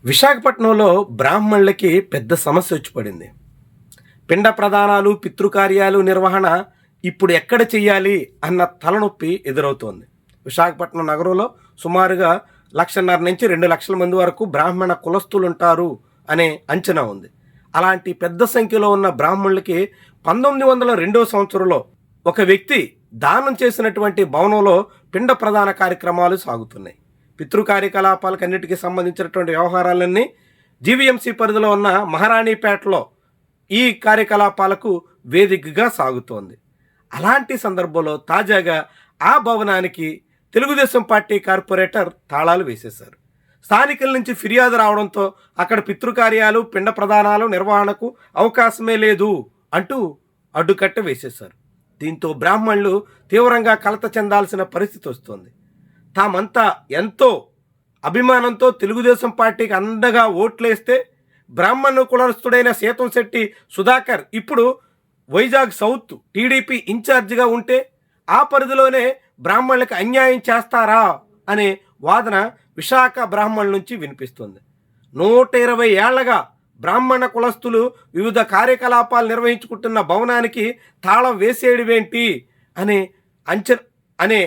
విశాఖపట్నంలో బ్రాహ్మణులకి పెద్ద సమస్య వచ్చి పడింది. పిండ ప్రదానాలు, పితృకార్యాలు నిర్వహణ ఇప్పుడు ఎక్కడ చెయ్యాలి అన్న తలనొప్పి ఎదురవుతోంది. విశాఖపట్నం నగరంలో సుమారుగా 1.5 నుంచి 2 లక్షల మంది వరకు బ్రాహ్మణ కులస్తులు ఉంటారు అనే అంచనా ఉంది. అలాంటి పెద్ద సంఖ్యలో ఉన్న బ్రాహ్మణులకి 1902 సంవత్సరంలో ఒక వ్యక్తి దానం చేసినటువంటి భవనంలో పిండ ప్రదాన కార్యక్రమాలు సాగుతున్నాయి. పితృ కార్యకలాపాలకు అన్నిటికీ సంబంధించినటువంటి వ్యవహారాలన్నీ జీవీఎంసీ పరిధిలో ఉన్న మహారాణిపేటలో ఈ కార్యకలాపాలకు వేదికగా సాగుతోంది. అలాంటి సందర్భంలో తాజాగా ఆ భవనానికి తెలుగుదేశం పార్టీ కార్పొరేటర్ తాళాలు వేసేశారు. స్థానికుల నుంచి ఫిర్యాదు రావడంతో అక్కడ పితృకార్యాలు, పిండ ప్రదానాలు నిర్వహణకు అవకాశమే లేదు అంటూ అడ్డుకట్ట వేసేశారు. దీంతో బ్రాహ్మణులు తీవ్రంగా కలత చెందాల్సిన పరిస్థితి వస్తుంది. తామంతా ఎంతో అభిమానంతో తెలుగుదేశం పార్టీకి అండగా ఓట్లేస్తే బ్రాహ్మణ కులస్తుడైన సీతంశెట్టి సుధాకర్ ఇప్పుడు వైజాగ్ సౌత్ టీడీపీ ఇన్ఛార్జిగా ఉంటే ఆ పరిధిలోనే బ్రాహ్మణులకు అన్యాయం చేస్తారా అనే వాదన విశాఖ బ్రాహ్మణుల నుంచి వినిపిస్తుంది. 120 ఏళ్లగా బ్రాహ్మణ కులస్తులు వివిధ కార్యకలాపాలు నిర్వహించుకుంటున్న భవనానికి తాళం వేసేయడమేంటి అనే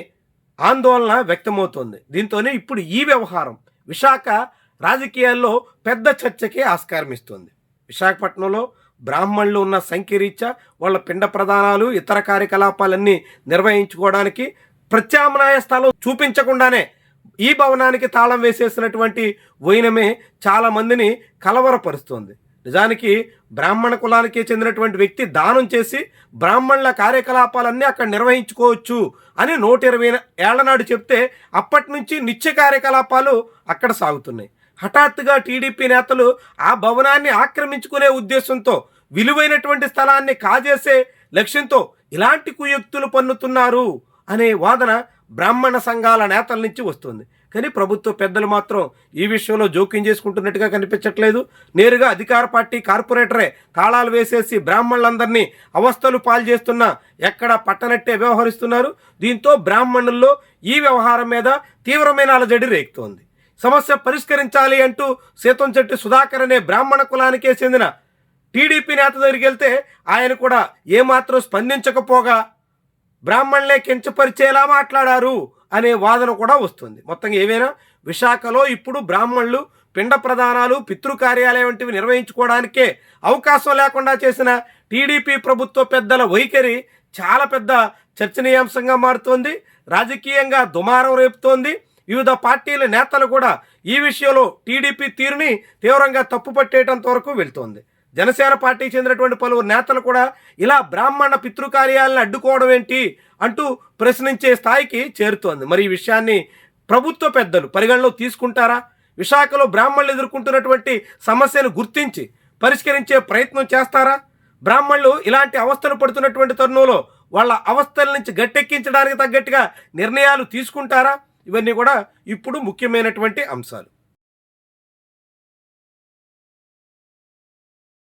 ఆందోళన వ్యక్తమవుతోంది. దీంతోనే ఇప్పుడు ఈ వ్యవహారం విశాఖ రాజకీయాల్లో పెద్ద చర్చకి ఆస్కారం ఇస్తుంది. విశాఖపట్నంలో బ్రాహ్మణులు ఉన్న సంఖ్య రీత్యా వాళ్ళ పిండ ప్రదానాలు, ఇతర కార్యకలాపాలన్నీ నిర్వహించుకోవడానికి ప్రత్యామ్నాయ స్థలం చూపించకుండానే ఈ భవనానికి తాళం వేసేసినటువంటి వైనమే చాలామందిని కలవరపరుస్తోంది. నిజానికి బ్రాహ్మణ కులానికి చెందినటువంటి వ్యక్తి దానం చేసి బ్రాహ్మణుల కార్యకలాపాలన్నీ అక్కడ నిర్వహించుకోవచ్చు అని 120 ఏళ్ల నాడు చెప్తే అప్పటి నుంచి నిత్య కార్యకలాపాలు అక్కడ సాగుతున్నాయి. హఠాత్తుగా టీడీపీ నేతలు ఆ భవనాన్ని ఆక్రమించుకునే ఉద్దేశంతో, విలువైనటువంటి స్థలాన్ని కాజేసే లక్ష్యంతో ఇలాంటి కుయుక్తులు పన్నుతున్నారు అనే వాదన బ్రాహ్మణ సంఘాల నేతల నుంచి వస్తుంది. కానీ ప్రభుత్వ పెద్దలు మాత్రం ఈ విషయంలో జోక్యం చేసుకుంటున్నట్టుగా కనిపించట్లేదు. నేరుగా అధికార పార్టీ కార్పొరేటరే తాళాలు వేసేసి బ్రాహ్మణులందరినీ అవస్థలు పాలు చేస్తున్నా ఎక్కడ పట్టనట్టే వ్యవహరిస్తున్నారు. దీంతో బ్రాహ్మణుల్లో ఈ వ్యవహారం మీద తీవ్రమైన అలజడి రేగుతోంది. సమస్య పరిష్కరించాలి అంటూ సీతంశెట్టి సుధాకర్ అనే బ్రాహ్మణ కులానికే చెందిన టీడీపీ నేత దగ్గరికి వెళ్తే ఆయన కూడా ఏమాత్రం స్పందించకపోగా బ్రాహ్మణులే కించపరిచేలా మాట్లాడారు అనే వాదన కూడా వస్తుంది. మొత్తంగా ఏమైనా విశాఖలో ఇప్పుడు బ్రాహ్మణులు పిండ ప్రదానాలు, పితృకార్యాలయం వంటివి నిర్వహించుకోవడానికే అవకాశం లేకుండా చేసిన టీడీపీ ప్రభుత్వ పెద్దల వైఖరి చాలా పెద్ద చర్చనీయాంశంగా మారుతోంది. రాజకీయంగా దుమారం రేపుతోంది. వివిధ పార్టీల నేతలు కూడా ఈ విషయంలో టీడీపీ తీరుని తీవ్రంగా తప్పుపట్టేటంత వరకు వెళ్తోంది. జనసేన పార్టీకి చెందినటువంటి పలువురు నేతలు కూడా ఇలా బ్రాహ్మణ పితృకార్యాలను అడ్డుకోవడం ఏంటి అంటూ ప్రశ్నించే స్థాయికి చేరుతోంది. మరి ఈ విషయాన్ని ప్రభుత్వ పెద్దలు పరిగణలో తీసుకుంటారా? విశాఖలో బ్రాహ్మణులు ఎదుర్కొంటున్నటువంటి సమస్యను గుర్తించి పరిష్కరించే ప్రయత్నం చేస్తారా? బ్రాహ్మణులు ఇలాంటి అవస్థలు పడుతున్నటువంటి తరుణంలో వాళ్ళ అవస్థల నుంచి గట్టెక్కించడానికి తగ్గట్టుగా నిర్ణయాలు తీసుకుంటారా? ఇవన్నీ కూడా ఇప్పుడు ముఖ్యమైనటువంటి అంశాలు.